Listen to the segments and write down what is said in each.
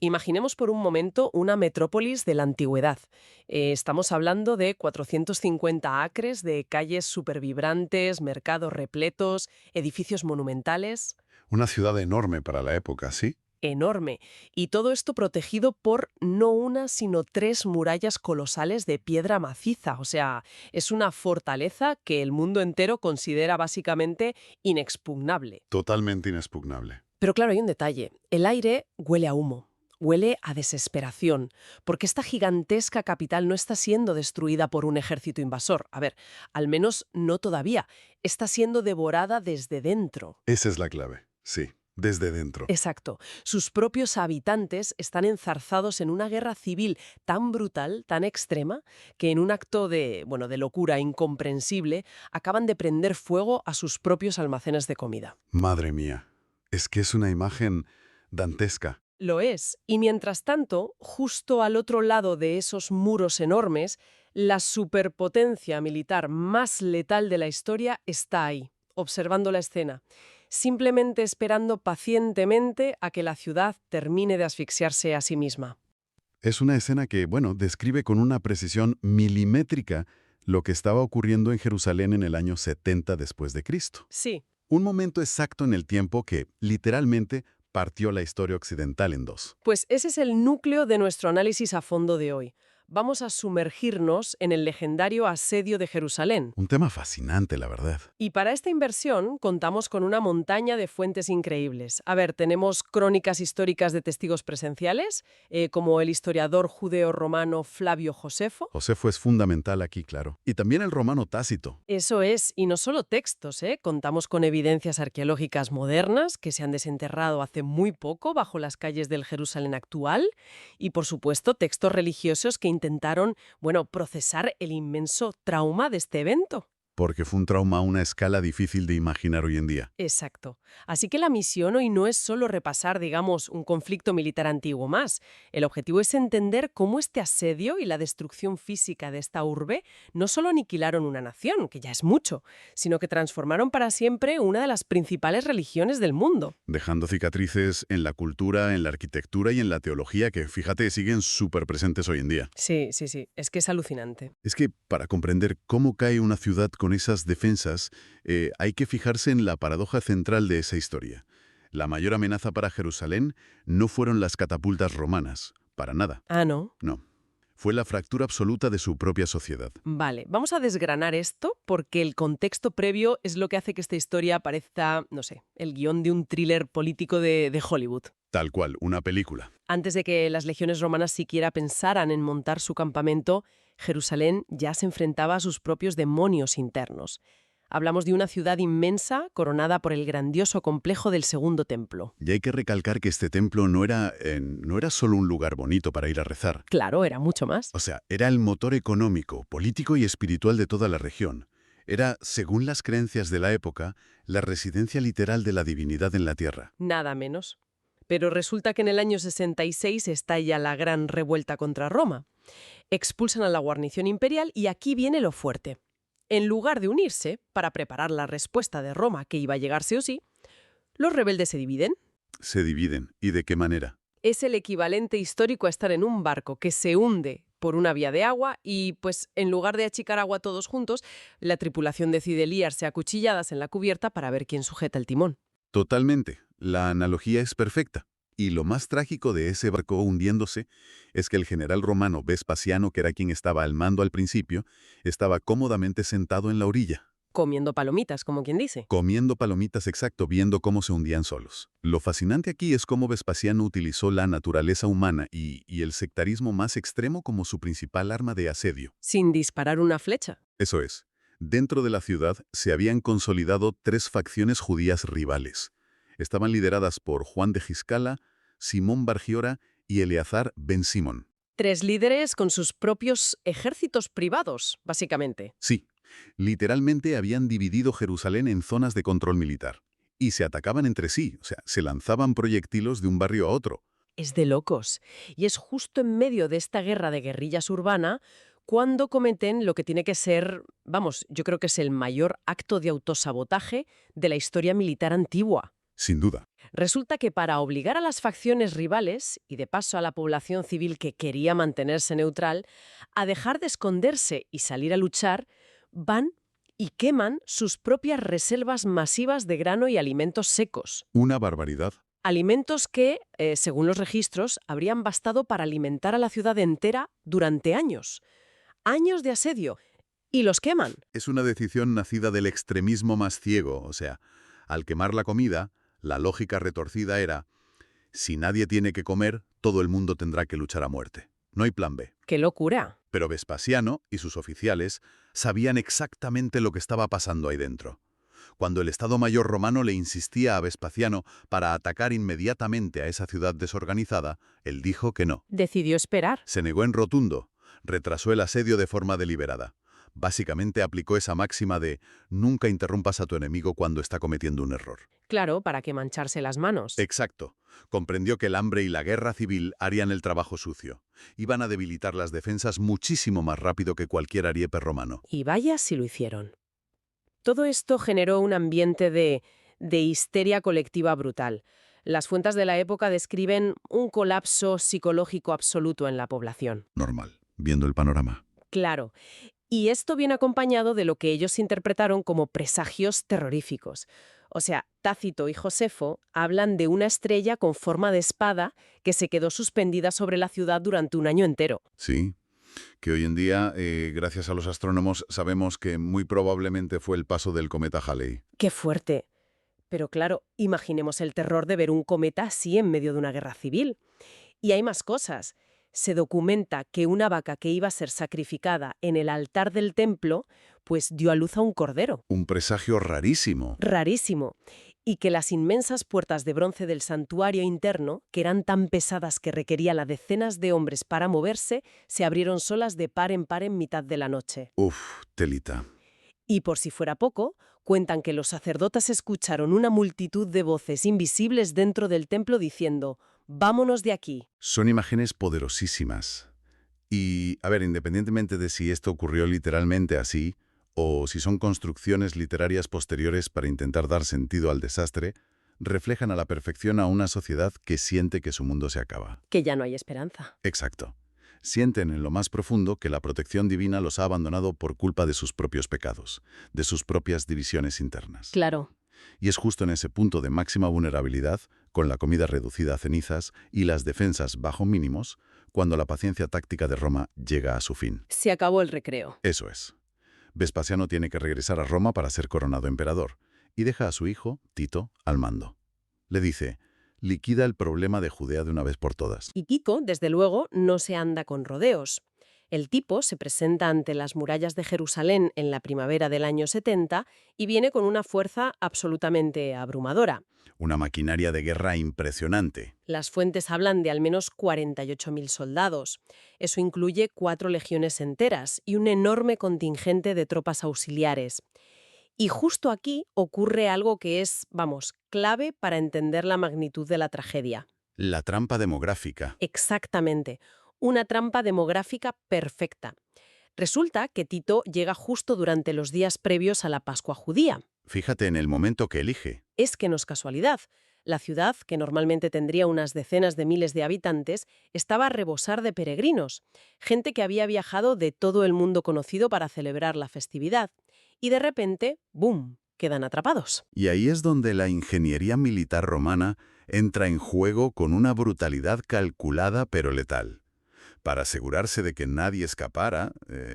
Imaginemos por un momento una metrópolis de la antigüedad. Estamos hablando de 450 acres de calles supervibrantes, mercados repletos, edificios monumentales. Una ciudad enorme para la época, ¿sí? Enorme. Y todo esto protegido por no una, sino tres murallas colosales de piedra maciza. O sea, es una fortaleza que el mundo entero considera básicamente inexpugnable. Totalmente inexpugnable. Pero claro, hay un detalle. El aire huele a humo. Huele a desesperación, porque esta gigantesca capital no está siendo destruida por un ejército invasor. A ver, al menos no todavía. Está siendo devorada desde dentro. Esa es la clave, sí, desde dentro. Exacto. Sus propios habitantes están enzarzados en una guerra civil tan brutal, tan extrema, que en un acto de locura incomprensible, acaban de prender fuego a sus propios almacenes de comida. Madre mía, es que es una imagen dantesca. Lo es. Y mientras tanto, justo al otro lado de esos muros enormes, la superpotencia militar más letal de la historia está ahí, observando la escena, simplemente esperando pacientemente a que la ciudad termine de asfixiarse a sí misma. Es una escena que, bueno, describe con una precisión milimétrica lo que estaba ocurriendo en Jerusalén en el año 70 después de Cristo. Sí, Un momento exacto en el tiempo que, literalmente, partió la historia occidental en dos. pues ese es el núcleo de nuestro análisis a fondo de hoy. Vamos a sumergirnos en el legendario asedio de Jerusalén. Un tema fascinante, la verdad. Y para esta inversión contamos con una montaña de fuentes increíbles. A ver, tenemos crónicas históricas de testigos presenciales, como el historiador judeo-romano Flavio Josefo. Josefo es fundamental aquí, claro. Y también el romano Tácito. Eso es, y no solo textos, ¿eh? Contamos con evidencias arqueológicas modernas que se han desenterrado hace muy poco bajo las calles del Jerusalén actual y, por supuesto, textos religiosos que intentaron, procesar el inmenso trauma de este evento. Porque fue un trauma a una escala difícil de imaginar hoy en día. Exacto. Así que la misión hoy no es solo repasar, digamos, un conflicto militar antiguo más. El objetivo es entender cómo este asedio y la destrucción física de esta urbe no solo aniquilaron una nación, que ya es mucho, sino que transformaron para siempre una de las principales religiones del mundo. Dejando cicatrices en la cultura, en la arquitectura y en la teología que, fíjate, siguen súper presentes hoy en día. Sí, es que es alucinante. Es que para comprender cómo cae una ciudad con esas defensas, hay que fijarse en la paradoja central de esa historia. La mayor amenaza para Jerusalén no fueron las catapultas romanas, para nada, Ah, ¿no? no. Fue la fractura absoluta de su propia sociedad. Vale, vamos a desgranar esto porque el contexto previo es lo que hace que esta historia parezca, no sé, el guión de un thriller político de Hollywood. Tal cual, una película. Antes de que las legiones romanas siquiera pensaran en montar su campamento, Jerusalén ya se enfrentaba a sus propios demonios internos. Hablamos de una ciudad inmensa coronada por el grandioso complejo del Segundo Templo. Y hay que recalcar que este templo no era solo un lugar bonito para ir a rezar. Claro, era mucho más. O sea, era el motor económico, político y espiritual de toda la región. Era, según las creencias de la época, la residencia literal de la divinidad en la tierra. Nada menos. Pero resulta que en el año 66 estalla la gran revuelta contra Roma. Expulsan a la guarnición imperial y aquí viene lo fuerte. En lugar de unirse para preparar la respuesta de Roma que iba a llegar sí o sí, los rebeldes se dividen. Se dividen. ¿Y de qué manera? Es el equivalente histórico a estar en un barco que se hunde por una vía de agua y, pues, en lugar de achicar agua todos juntos, la tripulación decide liarse a cuchilladas en la cubierta para ver quién sujeta el timón. Totalmente. La analogía es perfecta. Y lo más trágico de ese barco hundiéndose es que el general romano Vespasiano, que era quien estaba al mando al principio, estaba cómodamente sentado en la orilla, Comiendo palomitas, como quien dice. comiendo palomitas exacto, viendo cómo se hundían solos. Lo fascinante aquí es cómo Vespasiano utilizó la naturaleza humana y el sectarismo más extremo como su principal arma de asedio. Sin disparar una flecha. Eso es, dentro de la ciudad se habían consolidado tres facciones judías rivales. Estaban lideradas por Juan de Giscala, Simón Bargiora y Eleazar ben Simón. Tres líderes con sus propios ejércitos privados, básicamente. Sí, literalmente habían dividido Jerusalén en zonas de control militar. Y se atacaban entre sí, o sea, se lanzaban proyectilos de un barrio a otro. Es de locos. Y es justo en medio de esta guerra de guerrillas urbana cuando cometen lo que tiene que ser, vamos, yo creo que es el mayor acto de autosabotaje de la historia militar antigua. Sin duda. Resulta que para obligar a las facciones rivales, y de paso a la población civil que quería mantenerse neutral, a dejar de esconderse y salir a luchar, van y queman sus propias reservas masivas de grano y alimentos secos. Una barbaridad. Alimentos que, según los registros, habrían bastado para alimentar a la ciudad entera durante años. Años de asedio. Y los queman. Es una decisión nacida del extremismo más ciego, o sea, al quemar la comida, la lógica retorcida era, si nadie tiene que comer, todo el mundo tendrá que luchar a muerte. No hay plan B. ¡Qué locura! Pero Vespasiano y sus oficiales sabían exactamente lo que estaba pasando ahí dentro. Cuando el Estado Mayor romano le insistía a Vespasiano para atacar inmediatamente a esa ciudad desorganizada, él dijo que no. Decidió esperar. Se negó en rotundo, retrasó el asedio de forma deliberada. Básicamente aplicó esa máxima de nunca interrumpas a tu enemigo cuando está cometiendo un error. Claro, ¿para qué mancharse las manos? Exacto. Comprendió que el hambre y la guerra civil harían el trabajo sucio. Iban a debilitar las defensas muchísimo más rápido que cualquier ariepe romano. Y vaya si lo hicieron. Todo esto generó un ambiente de histeria colectiva brutal. Las fuentes de la época describen un colapso psicológico absoluto en la población. Normal, viendo el panorama. Claro. Y esto viene acompañado de lo que ellos interpretaron como presagios terroríficos. O sea, Tácito y Josefo hablan de una estrella con forma de espada que se quedó suspendida sobre la ciudad durante un año entero. Sí, que hoy en día, gracias a los astrónomos, sabemos que muy probablemente fue el paso del cometa Halley. ¡Qué fuerte! Pero claro, imaginemos el terror de ver un cometa así en medio de una guerra civil. Y hay más cosas. Se documenta que una vaca que iba a ser sacrificada en el altar del templo, pues dio a luz a un cordero. Un presagio rarísimo. Rarísimo. Y que las inmensas puertas de bronce del santuario interno, que eran tan pesadas que requerían a decenas de hombres para moverse, se abrieron solas de par en mitad de la noche. Uf, telita. Y por si fuera poco, cuentan que los sacerdotes escucharon una multitud de voces invisibles dentro del templo diciendo «Vámonos de aquí». Son imágenes poderosísimas. Y, a ver, independientemente de si esto ocurrió literalmente así, o si son construcciones literarias posteriores para intentar dar sentido al desastre, reflejan a la perfección a una sociedad que siente que su mundo se acaba. Que ya no hay esperanza. Exacto. Sienten en lo más profundo que la protección divina los ha abandonado por culpa de sus propios pecados, de sus propias divisiones internas. Claro. Y es justo en ese punto de máxima vulnerabilidad, con la comida reducida a cenizas y las defensas bajo mínimos, cuando la paciencia táctica de Roma llega a su fin. Se acabó el recreo. Eso es. Vespasiano tiene que regresar a Roma para ser coronado emperador, y deja a su hijo, Tito, al mando. Le dice, liquida el problema de Judea de una vez por todas. Y Kiko, desde luego, no se anda con rodeos. El tipo se presenta ante las murallas de Jerusalén en la primavera del año 70 y viene con una fuerza absolutamente abrumadora. Una maquinaria de guerra impresionante. Las fuentes hablan de al menos 48.000 soldados. Eso incluye 4 legiones enteras y un enorme contingente de tropas auxiliares. Y justo aquí ocurre algo que es, vamos, clave para entender la magnitud de la tragedia. La trampa demográfica. Exactamente. Una trampa demográfica perfecta. Resulta que Tito llega justo durante los días previos a la Pascua judía. Fíjate en el momento que elige. Es que no es casualidad. La ciudad, que normalmente tendría unas decenas de miles de habitantes, estaba a rebosar de peregrinos, gente que había viajado de todo el mundo conocido para celebrar la festividad. Y de repente, ¡boom!, quedan atrapados. Y ahí es donde la ingeniería militar romana entra en juego con una brutalidad calculada pero letal. Para asegurarse de que nadie escapara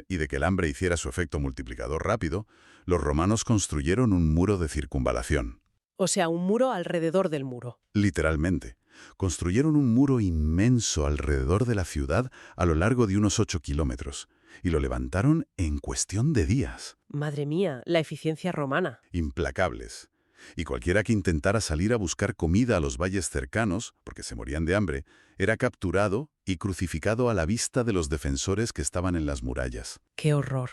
y de que el hambre hiciera su efecto multiplicador rápido, los romanos construyeron un muro de circunvalación. O sea, un muro alrededor del muro. Literalmente. Construyeron un muro inmenso alrededor de la ciudad a lo largo de unos 8 kilómetros. Y lo levantaron en cuestión de días. Madre mía, la eficiencia romana. Implacables. Y cualquiera que intentara salir a buscar comida a los valles cercanos, porque se morían de hambre, era capturado y crucificado a la vista de los defensores que estaban en las murallas. ¡Qué horror!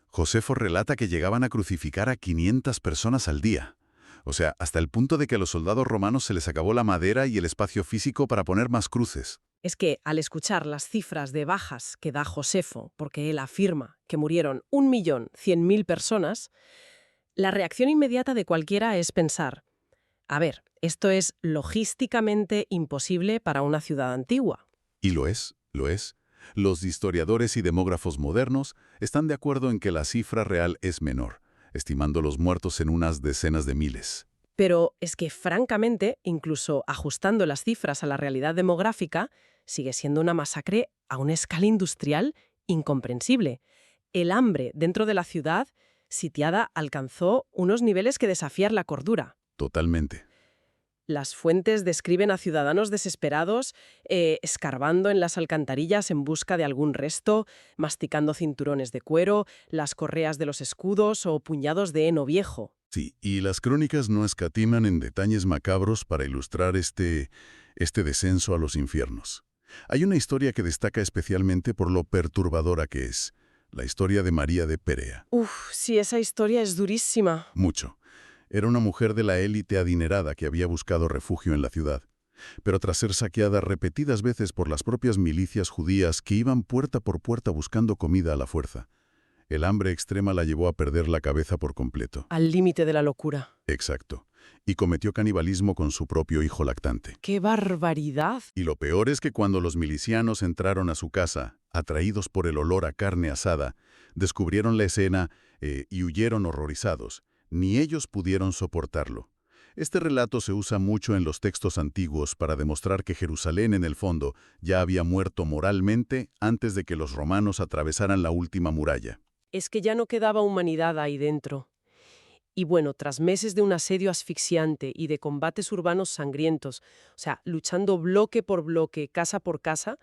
Josefo relata que llegaban a crucificar a 500 personas al día. O sea, hasta el punto de que a los soldados romanos se les acabó la madera y el espacio físico para poner más cruces. Es que, al escuchar las cifras de bajas que da Josefo, porque él afirma que murieron 1.100.000 personas, la reacción inmediata de cualquiera es pensar, A ver, esto es logísticamente imposible para una ciudad antigua. Y lo es, lo es. Los historiadores y demógrafos modernos están de acuerdo en que la cifra real es menor, estimando los muertos en unas decenas de miles. Pero es que, francamente, incluso ajustando las cifras a la realidad demográfica, sigue siendo una masacre a una escala industrial incomprensible. El hambre dentro de la ciudad sitiada alcanzó unos niveles que desafían la cordura. Totalmente. Las fuentes describen a ciudadanos desesperados, escarbando en las alcantarillas en busca de algún resto, masticando cinturones de cuero, las correas de los escudos o puñados de heno viejo. Sí, y las crónicas no escatiman en detalles macabros para ilustrar este descenso a los infiernos. Hay una historia que destaca especialmente por lo perturbadora que es, la historia de María de Perea. Uf, sí, esa historia es durísima. Mucho. Era una mujer de la élite adinerada que había buscado refugio en la ciudad. Pero tras ser saqueada repetidas veces por las propias milicias judías que iban puerta por puerta buscando comida a la fuerza, el hambre extrema la llevó a perder la cabeza por completo. Al límite de la locura. Exacto. Y cometió canibalismo con su propio hijo lactante. ¡Qué barbaridad! Y lo peor es que cuando los milicianos entraron a su casa, atraídos por el olor a carne asada, descubrieron la escena y huyeron horrorizados. Ni ellos pudieron soportarlo. Este relato se usa mucho en los textos antiguos para demostrar que Jerusalén, en el fondo, ya había muerto moralmente antes de que los romanos atravesaran la última muralla. Es que ya no quedaba humanidad ahí dentro. Y bueno, tras meses de un asedio asfixiante y de combates urbanos sangrientos, o sea, luchando bloque por bloque, casa por casa,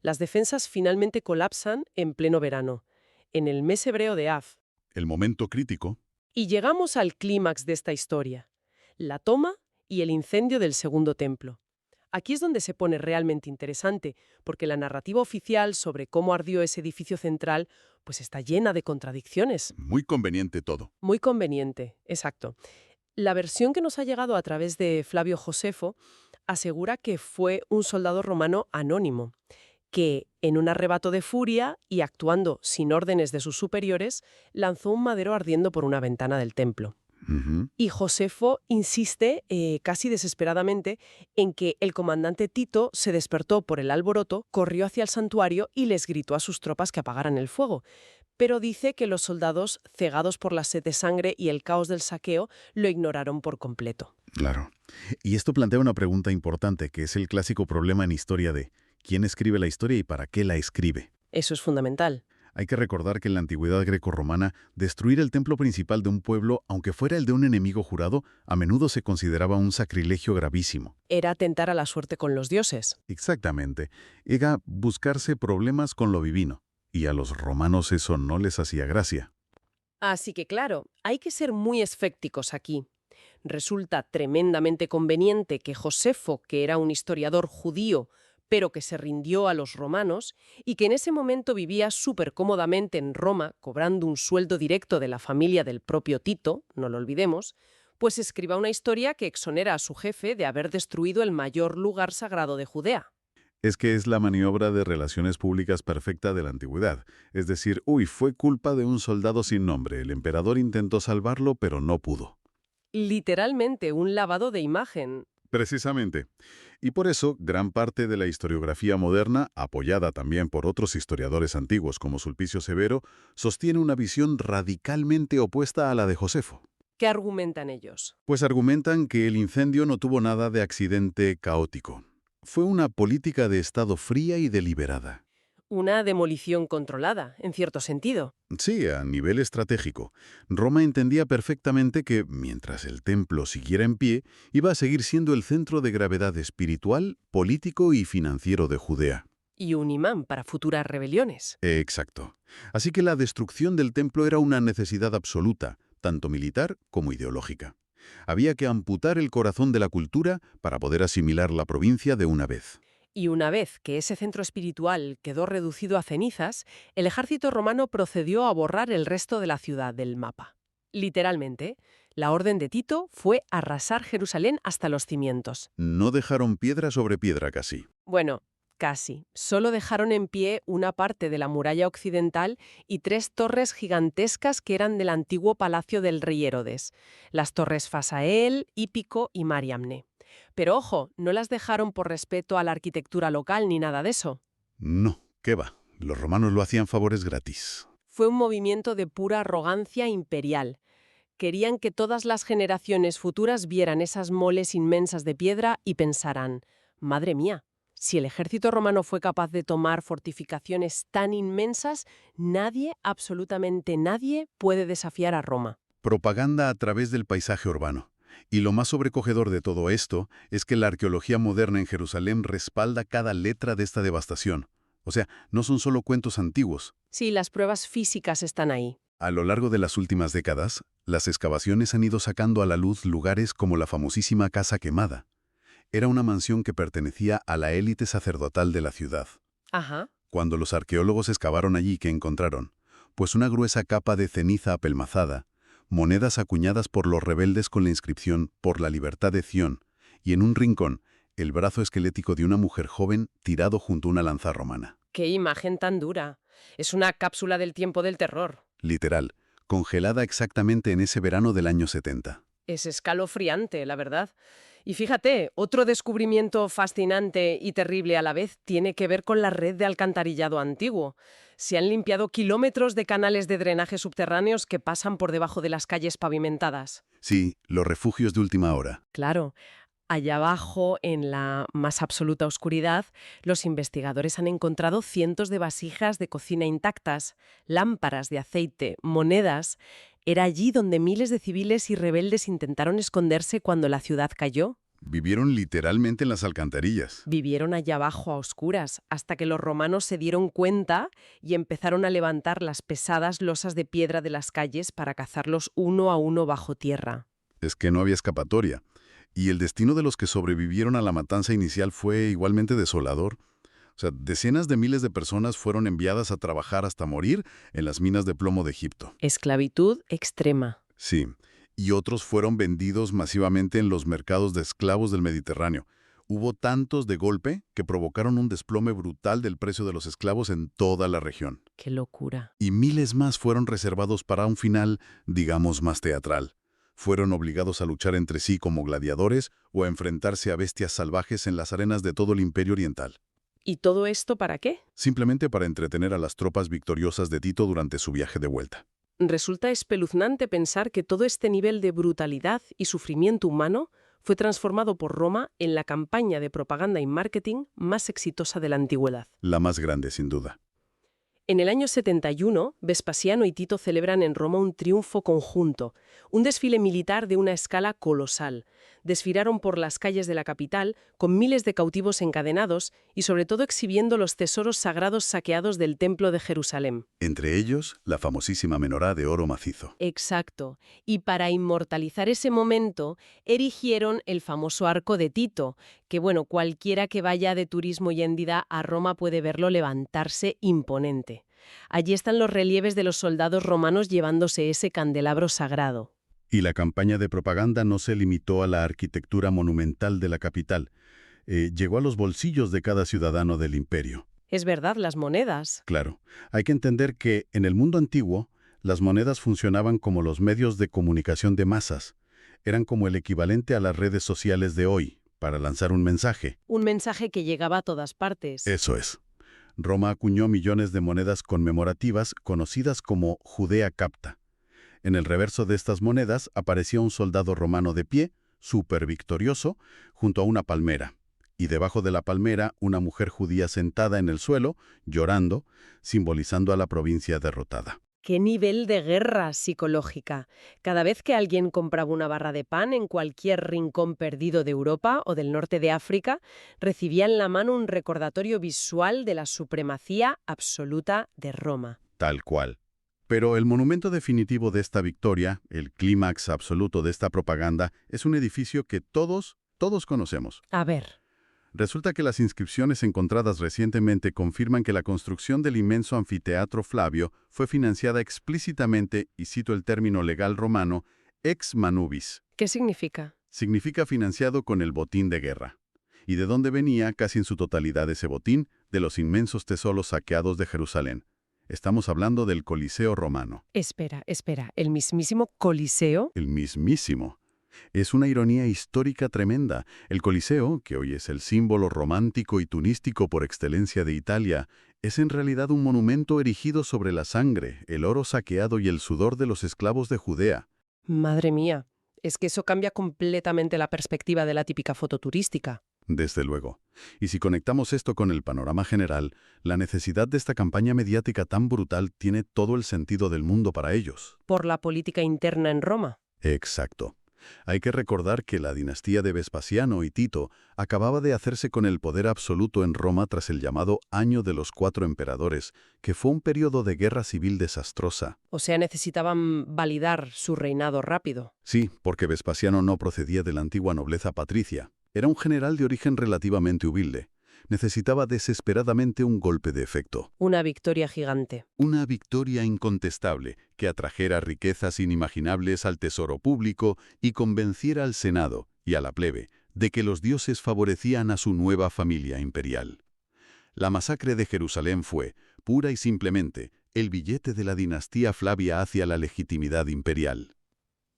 las defensas finalmente colapsan en pleno verano, en el mes hebreo de Av. El momento crítico. Y llegamos al clímax de esta historia, la toma y el incendio del segundo templo. Aquí es donde se pone realmente interesante, porque la narrativa oficial sobre cómo ardió ese edificio central pues está llena de contradicciones. Muy conveniente todo. Muy conveniente, exacto. La versión que nos ha llegado a través de Flavio Josefo asegura que fue un soldado romano anónimo, que, en un arrebato de furia y actuando sin órdenes de sus superiores, lanzó un madero ardiendo por una ventana del templo. Ujú. Y Josefo insiste, casi desesperadamente, en que el comandante Tito se despertó por el alboroto, corrió hacia el santuario y les gritó a sus tropas que apagaran el fuego. Pero dice que los soldados, cegados por la sed de sangre y el caos del saqueo, lo ignoraron por completo. Claro. Y esto plantea una pregunta importante, que es el clásico problema en historia de ¿quién escribe la historia y para qué la escribe? Eso es fundamental. Hay que recordar que en la antigüedad grecorromana, destruir el templo principal de un pueblo, aunque fuera el de un enemigo jurado, a menudo se consideraba un sacrilegio gravísimo. Era atentar a la suerte con los dioses. Exactamente. Era buscarse problemas con lo divino. Y a los romanos eso no les hacía gracia. Así que claro, hay que ser muy escépticos aquí. Resulta tremendamente conveniente que Josefo, que era un historiador judío, pero que se rindió a los romanos, y que en ese momento vivía súper cómodamente en Roma, cobrando un sueldo directo de la familia del propio Tito, no lo olvidemos, pues escriba una historia que exonera a su jefe de haber destruido el mayor lugar sagrado de Judea. Es que es la maniobra de relaciones públicas perfecta de la antigüedad. Es decir, fue culpa de un soldado sin nombre. El emperador intentó salvarlo, pero no pudo. Literalmente un lavado de imagen. Precisamente. Y por eso, gran parte de la historiografía moderna, apoyada también por otros historiadores antiguos como Sulpicio Severo, sostiene una visión radicalmente opuesta a la de Josefo. ¿Qué argumentan ellos? Pues argumentan que el incendio no tuvo nada de accidente caótico. Fue una política de Estado fría y deliberada. Una demolición controlada, en cierto sentido. Sí, a nivel estratégico. Roma entendía perfectamente que, mientras el templo siguiera en pie, iba a seguir siendo el centro de gravedad espiritual, político y financiero de Judea. Y un imán para futuras rebeliones. Exacto. Así que la destrucción del templo era una necesidad absoluta, tanto militar como ideológica. Había que amputar el corazón de la cultura para poder asimilar la provincia de una vez. Y una vez que ese centro espiritual quedó reducido a cenizas, el ejército romano procedió a borrar el resto de la ciudad del mapa. Literalmente, la orden de Tito fue arrasar Jerusalén hasta los cimientos. No dejaron piedra sobre piedra casi. Bueno, Casi. Solo dejaron en pie una parte de la muralla occidental y 3 torres gigantescas que eran del antiguo palacio del rey Herodes, las torres Fasael, Hípico y Mariamne. Pero ojo, no las dejaron por respeto a la arquitectura local ni nada de eso. No, ¿qué va? Los romanos lo hacían favores gratis. Fue un movimiento de pura arrogancia imperial. Querían que todas las generaciones futuras vieran esas moles inmensas de piedra y pensaran, madre mía, si el ejército romano fue capaz de tomar fortificaciones tan inmensas, nadie, absolutamente nadie, puede desafiar a Roma. Propaganda a través del paisaje urbano. Y lo más sobrecogedor de todo esto es que la arqueología moderna en Jerusalén respalda cada letra de esta devastación. O sea, no son solo cuentos antiguos. Sí, las pruebas físicas están ahí. A lo largo de las últimas décadas, las excavaciones han ido sacando a la luz lugares como la famosísima Casa Quemada. Era una mansión que pertenecía a la élite sacerdotal de la ciudad. Ajá. Cuando los arqueólogos excavaron allí, ¿qué encontraron? Pues una gruesa capa de ceniza apelmazada, monedas acuñadas por los rebeldes con la inscripción «Por la libertad de Ción», y en un rincón, el brazo esquelético de una mujer joven tirado junto a una lanza romana. ¡Qué imagen tan dura! Es una cápsula del tiempo del terror. Literal, congelada exactamente en ese verano del año 70. Es escalofriante, la verdad. Y fíjate, otro descubrimiento fascinante y terrible a la vez tiene que ver con la red de alcantarillado antiguo. Se han limpiado kilómetros de canales de drenaje subterráneos que pasan por debajo de las calles pavimentadas. Sí, los refugios de última hora. Claro. Allá abajo, en la más absoluta oscuridad, los investigadores han encontrado cientos de vasijas de cocina intactas, lámparas de aceite, monedas. Era allí donde miles de civiles y rebeldes intentaron esconderse cuando la ciudad cayó. Vivieron literalmente en las alcantarillas. Vivieron allá abajo a oscuras, hasta que los romanos se dieron cuenta y empezaron a levantar las pesadas losas de piedra de las calles para cazarlos uno a uno bajo tierra. Es que no había escapatoria. Y el destino de los que sobrevivieron a la matanza inicial fue igualmente desolador. O sea, decenas de miles de personas fueron enviadas a trabajar hasta morir en las minas de plomo de Egipto. Esclavitud extrema. Sí, y otros fueron vendidos masivamente en los mercados de esclavos del Mediterráneo. Hubo tantos de golpe que provocaron un desplome brutal del precio de los esclavos en toda la región. ¡Qué locura! Y miles más fueron reservados para un final, digamos, más teatral. Fueron obligados a luchar entre sí como gladiadores o a enfrentarse a bestias salvajes en las arenas de todo el Imperio Oriental. ¿Y todo esto para qué? Simplemente para entretener a las tropas victoriosas de Tito durante su viaje de vuelta. Resulta espeluznante pensar que todo este nivel de brutalidad y sufrimiento humano fue transformado por Roma en la campaña de propaganda y marketing más exitosa de la antigüedad. La más grande, sin duda. En el año 71, Vespasiano y Tito celebran en Roma un triunfo conjunto, un desfile militar de una escala colosal. Desfilaron por las calles de la capital con miles de cautivos encadenados y sobre todo exhibiendo los tesoros sagrados saqueados del Templo de Jerusalén. Entre ellos, la famosísima menorá de oro macizo. Exacto. Y para inmortalizar ese momento, erigieron el famoso Arco de Tito, que cualquiera que vaya de turismo y en día a Roma puede verlo levantarse imponente. Allí están los relieves de los soldados romanos llevándose ese candelabro sagrado. Y la campaña de propaganda no se limitó a la arquitectura monumental de la capital. Llegó a los bolsillos de cada ciudadano del imperio. Es verdad, las monedas. Claro, hay que entender que en el mundo antiguo, las monedas funcionaban como los medios de comunicación de masas. Eran como el equivalente a las redes sociales de hoy, para lanzar un mensaje. Un mensaje que llegaba a todas partes. Eso es. Roma acuñó millones de monedas conmemorativas conocidas como Judea Capta. En el reverso de estas monedas aparecía un soldado romano de pie, súper victorioso, junto a una palmera. Y debajo de la palmera, una mujer judía sentada en el suelo, llorando, simbolizando a la provincia derrotada. ¡Qué nivel de guerra psicológica! Cada vez que alguien compraba una barra de pan en cualquier rincón perdido de Europa o del norte de África, recibía en la mano un recordatorio visual de la supremacía absoluta de Roma. Tal cual. Pero el monumento definitivo de esta victoria, el clímax absoluto de esta propaganda, es un edificio que todos conocemos. A ver. Resulta que las inscripciones encontradas recientemente confirman que la construcción del inmenso anfiteatro Flavio fue financiada explícitamente, y cito el término legal romano, ex manubis. ¿Qué significa? Significa financiado con el botín de guerra. ¿Y de dónde venía casi en su totalidad ese botín? de los inmensos tesoros saqueados de Jerusalén. Estamos hablando del Coliseo romano. Espera, ¿el mismísimo Coliseo? El mismísimo. Es una ironía histórica tremenda. El Coliseo, que hoy es el símbolo romántico y tunístico por excelencia de Italia, es en realidad un monumento erigido sobre la sangre, el oro saqueado y el sudor de los esclavos de Judea. Madre mía, es que eso cambia completamente la perspectiva de la típica foto turística. Desde luego. Y si conectamos esto con el panorama general, la necesidad de esta campaña mediática tan brutal tiene todo el sentido del mundo para ellos. Por la política interna en Roma. Exacto. Hay que recordar que la dinastía de Vespasiano y Tito acababa de hacerse con el poder absoluto en Roma tras el llamado Año de los Cuatro Emperadores, que fue un periodo de guerra civil desastrosa. O sea, necesitaban validar su reinado rápido. Sí, porque Vespasiano no procedía de la antigua nobleza patricia. Era un general de origen relativamente humilde. Necesitaba desesperadamente un golpe de efecto. Una victoria gigante. Una victoria incontestable que atrajera riquezas inimaginables al tesoro público y convenciera al Senado y a la plebe de que los dioses favorecían a su nueva familia imperial. La masacre de Jerusalén fue, pura y simplemente, el billete de la dinastía Flavia hacia la legitimidad imperial.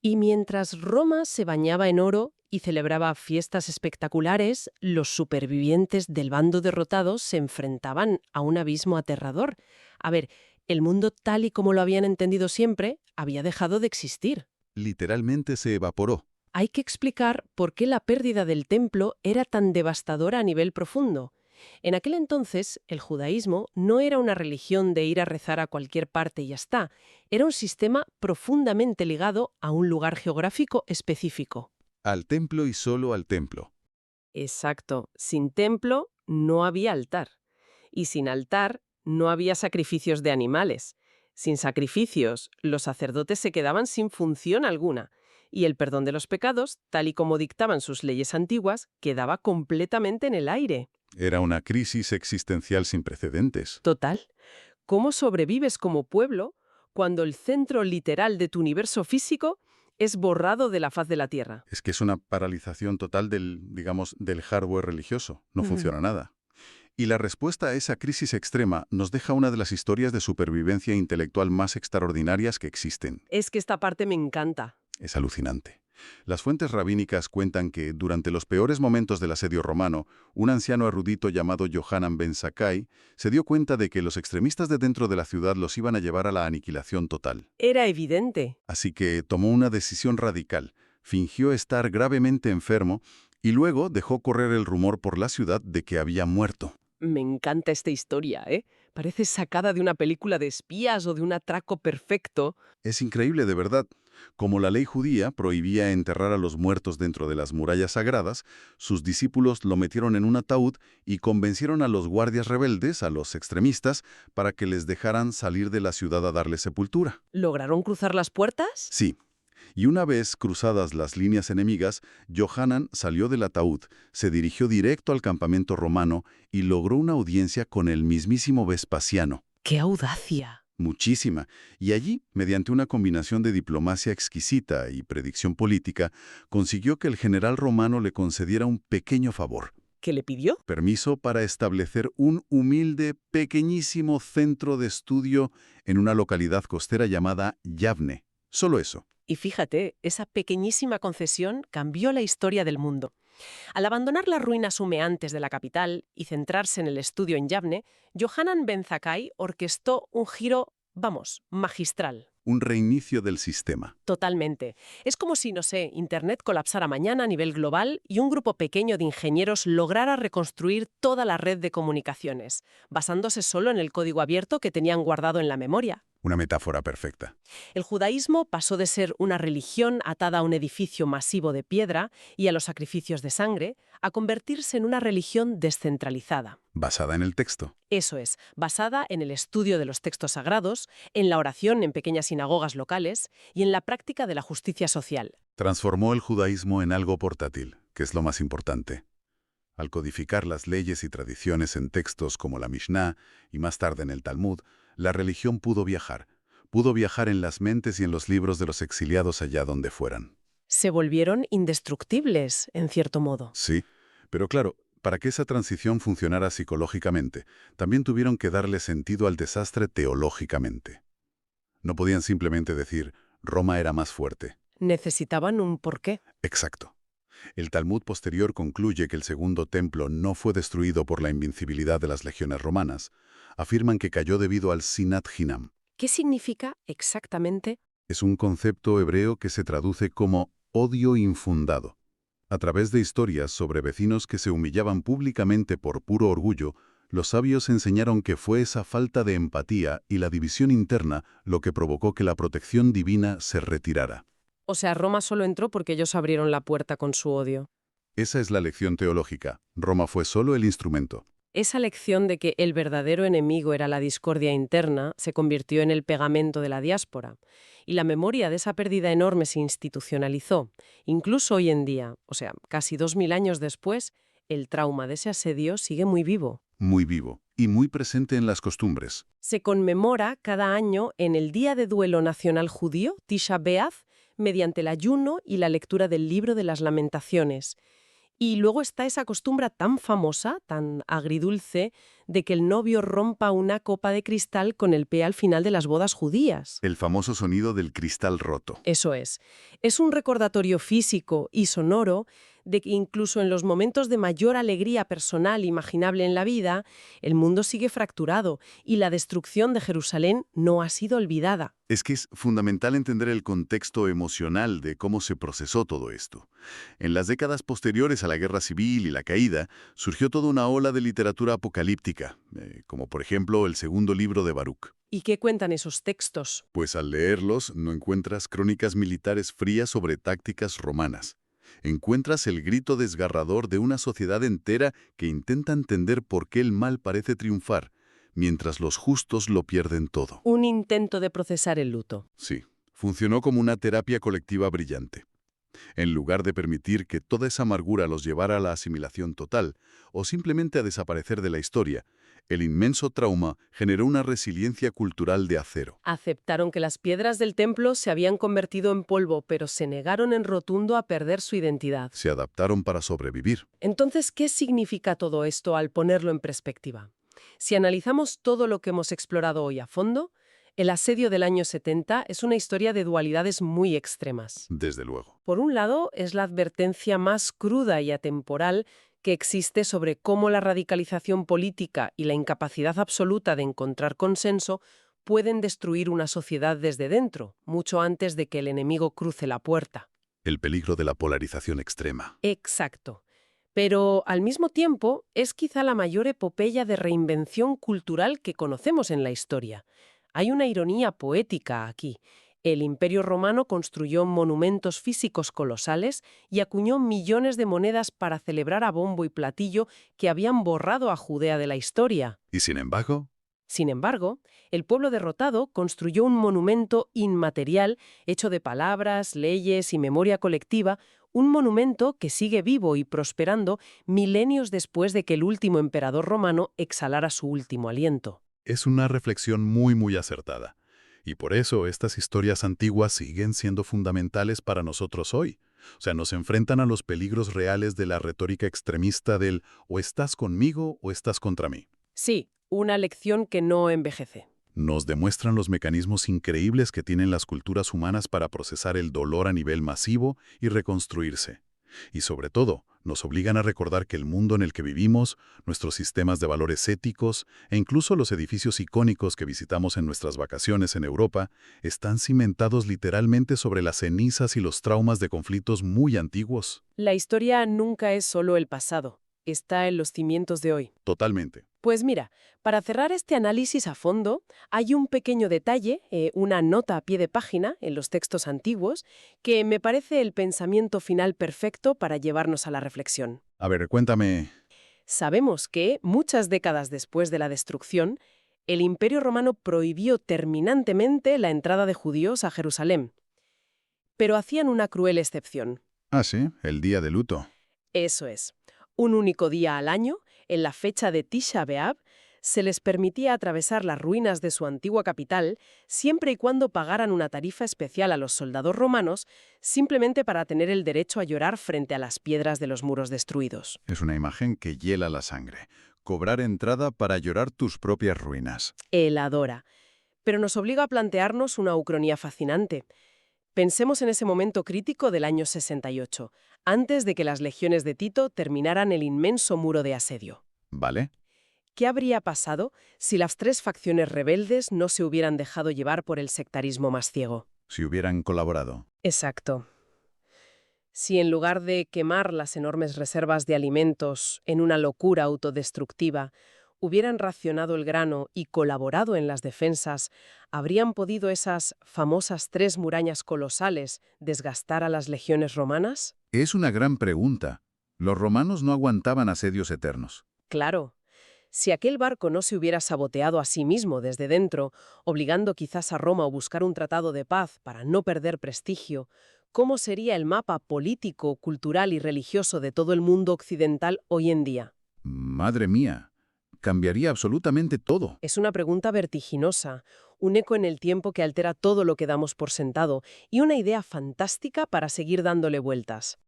Y mientras Roma se bañaba en oro y celebraba fiestas espectaculares, los supervivientes del bando derrotado se enfrentaban a un abismo aterrador. A ver, el mundo tal y como lo habían entendido siempre había dejado de existir. Literalmente se evaporó. Hay que explicar por qué la pérdida del templo era tan devastadora a nivel profundo. En aquel entonces, el judaísmo no era una religión de ir a rezar a cualquier parte y ya está. Era un sistema profundamente ligado a un lugar geográfico específico. Al templo y solo al templo. Exacto. Sin templo no había altar. Y sin altar no había sacrificios de animales. Sin sacrificios, los sacerdotes se quedaban sin función alguna. Y el perdón de los pecados, tal y como dictaban sus leyes antiguas, quedaba completamente en el aire. Era una crisis existencial sin precedentes. Total. ¿Cómo sobrevives como pueblo cuando el centro literal de tu universo físico es borrado de la faz de la Tierra? Es que es una paralización total del hardware religioso. No funciona nada. Y la respuesta a esa crisis extrema nos deja una de las historias de supervivencia intelectual más extraordinarias que existen. Es que esta parte me encanta. Es alucinante. Las fuentes rabínicas cuentan que, durante los peores momentos del asedio romano, un anciano erudito llamado Yohanan ben Zakkai se dio cuenta de que los extremistas de dentro de la ciudad los iban a llevar a la aniquilación total. Era evidente. Así que tomó una decisión radical, fingió estar gravemente enfermo y luego dejó correr el rumor por la ciudad de que había muerto. Me encanta esta historia, ¿eh? Parece sacada de una película de espías o de un atraco perfecto. Es increíble, de verdad. Como la ley judía prohibía enterrar a los muertos dentro de las murallas sagradas, sus discípulos lo metieron en un ataúd y convencieron a los guardias rebeldes, a los extremistas, para que les dejaran salir de la ciudad a darle sepultura. ¿Lograron cruzar las puertas? Sí. Y una vez cruzadas las líneas enemigas, Yohanan salió del ataúd, se dirigió directo al campamento romano y logró una audiencia con el mismísimo Vespasiano. ¡Qué audacia! Muchísima. Y allí, mediante una combinación de diplomacia exquisita y predicción política, consiguió que el general romano le concediera un pequeño favor. ¿Qué le pidió? Permiso para establecer un humilde, pequeñísimo centro de estudio en una localidad costera llamada Yavne. Solo eso. Y fíjate, esa pequeñísima concesión cambió la historia del mundo. Al abandonar las ruinas humeantes de la capital y centrarse en el estudio en Yavne, Yohanan ben Zakkai orquestó un giro, magistral. Un reinicio del sistema. Totalmente. Es como si, Internet colapsara mañana a nivel global y un grupo pequeño de ingenieros lograra reconstruir toda la red de comunicaciones, basándose solo en el código abierto que tenían guardado en la memoria. Una metáfora perfecta. El judaísmo pasó de ser una religión atada a un edificio masivo de piedra y a los sacrificios de sangre, a convertirse en una religión descentralizada. Basada en el texto. Eso es, basada en el estudio de los textos sagrados, en la oración en pequeñas sinagogas locales y en la práctica de la justicia social. Transformó el judaísmo en algo portátil, que es lo más importante. Al codificar las leyes y tradiciones en textos como la Mishnah y más tarde en el Talmud, la religión pudo viajar en las mentes y en los libros de los exiliados allá donde fueran. Se volvieron indestructibles, en cierto modo. Sí, pero claro, Para que esa transición funcionara psicológicamente, también tuvieron que darle sentido al desastre teológicamente. No podían simplemente decir, Roma era más fuerte. Necesitaban un porqué. Exacto. El Talmud posterior concluye que el segundo templo no fue destruido por la invincibilidad de las legiones romanas. Afirman que cayó debido al Sinat Hinam. ¿Qué significa exactamente? Es un concepto hebreo que se traduce como odio infundado. A través de historias sobre vecinos que se humillaban públicamente por puro orgullo, los sabios enseñaron que fue esa falta de empatía y la división interna lo que provocó que la protección divina se retirara. O sea, Roma solo entró porque ellos abrieron la puerta con su odio. Esa es la lección teológica. Roma fue solo el instrumento. Esa lección de que el verdadero enemigo era la discordia interna se convirtió en el pegamento de la diáspora. Y la memoria de esa pérdida enorme se institucionalizó. Incluso hoy en día, o sea, casi 2000 años después, el trauma de ese asedio sigue muy vivo. Muy vivo y muy presente en las costumbres. Se conmemora cada año en el Día de Duelo Nacional Judío, Tisha B'Av, mediante el ayuno y la lectura del Libro de las Lamentaciones. Y luego está esa costumbre tan famosa, tan agridulce, de que el novio rompa una copa de cristal con el pie al final de las bodas judías. El famoso sonido del cristal roto. Eso es. Es un recordatorio físico y sonoro de que incluso en los momentos de mayor alegría personal imaginable en la vida, el mundo sigue fracturado y la destrucción de Jerusalén no ha sido olvidada. Es que es fundamental entender el contexto emocional de cómo se procesó todo esto. En las décadas posteriores a la Guerra Civil y la caída, surgió toda una ola de literatura apocalíptica, como por ejemplo el segundo libro de Baruch. ¿Y qué cuentan esos textos? Pues al leerlos no encuentras crónicas militares frías sobre tácticas romanas. Encuentras el grito desgarrador de una sociedad entera que intenta entender por qué el mal parece triunfar, mientras los justos lo pierden todo. Un intento de procesar el luto. Sí, funcionó como una terapia colectiva brillante. En lugar de permitir que toda esa amargura los llevara a la asimilación total o simplemente a desaparecer de la historia, el inmenso trauma generó una resiliencia cultural de acero. Aceptaron que las piedras del templo se habían convertido en polvo, pero se negaron en rotundo a perder su identidad. Se adaptaron para sobrevivir. Entonces, ¿qué significa todo esto al ponerlo en perspectiva? Si analizamos todo lo que hemos explorado hoy a fondo, el asedio del año 70 es una historia de dualidades muy extremas. Desde luego. Por un lado, es la advertencia más cruda y atemporal que existe sobre cómo la radicalización política y la incapacidad absoluta de encontrar consenso pueden destruir una sociedad desde dentro, mucho antes de que el enemigo cruce la puerta. El peligro de la polarización extrema. Exacto. Pero, al mismo tiempo, es quizá la mayor epopeya de reinvención cultural que conocemos en la historia. Hay una ironía poética aquí. El Imperio Romano construyó monumentos físicos colosales y acuñó millones de monedas para celebrar a bombo y platillo que habían borrado a Judea de la historia. Y sin embargo, El pueblo derrotado construyó un monumento inmaterial hecho de palabras, leyes y memoria colectiva, un monumento que sigue vivo y prosperando milenios después de que el último emperador romano exhalara su último aliento. es una reflexión muy acertada. Y por eso estas historias antiguas siguen siendo fundamentales para nosotros hoy. O sea, nos enfrentan a los peligros reales de la retórica extremista del o estás conmigo o estás contra mí. Sí, una lección que no envejece. Nos demuestran los mecanismos increíbles que tienen las culturas humanas para procesar el dolor a nivel masivo y reconstruirse. Y sobre todo, nos obligan a recordar que el mundo en el que vivimos, nuestros sistemas de valores éticos e incluso los edificios icónicos que visitamos en nuestras vacaciones en Europa, están cimentados literalmente sobre las cenizas y los traumas de conflictos muy antiguos. La historia nunca es solo el pasado, está en los cimientos de hoy. Totalmente. Pues mira, para cerrar este análisis a fondo, hay un pequeño detalle, una nota a pie de página en los textos antiguos, que me parece el pensamiento final perfecto para llevarnos a la reflexión. A ver, cuéntame. Sabemos que, muchas décadas después de la destrucción, el Imperio Romano prohibió terminantemente la entrada de judíos a Jerusalén. Pero hacían una cruel excepción. Ah, sí, el día de luto. Eso es. Un único día al año, en la fecha de Tisha B'Av, se les permitía atravesar las ruinas de su antigua capital siempre y cuando pagaran una tarifa especial a los soldados romanos, simplemente para tener el derecho a llorar frente a las piedras de los muros destruidos. Es una imagen que hiela la sangre. Cobrar entrada para llorar tus propias ruinas. Él adora. Pero nos obliga a plantearnos una ucronía fascinante. Pensemos en ese momento crítico del año 68, antes de que las legiones de Tito terminaran el inmenso muro de asedio. ¿Vale? ¿Qué habría pasado si las tres facciones rebeldes no se hubieran dejado llevar por el sectarismo más ciego? Si hubieran colaborado. Exacto. Si en lugar de quemar las enormes reservas de alimentos en una locura autodestructiva, hubieran racionado el grano y colaborado en las defensas, ¿habrían podido esas famosas 3 murallas colosales desgastar a las legiones romanas? Es una gran pregunta. Los romanos no aguantaban asedios eternos. Claro. Si aquel barco no se hubiera saboteado a sí mismo desde dentro, obligando quizás a Roma a buscar un tratado de paz para no perder prestigio, ¿cómo sería el mapa político, cultural y religioso de todo el mundo occidental hoy en día? Madre mía, cambiaría absolutamente todo. Es una pregunta vertiginosa, un eco en el tiempo que altera todo lo que damos por sentado y una idea fantástica para seguir dándole vueltas.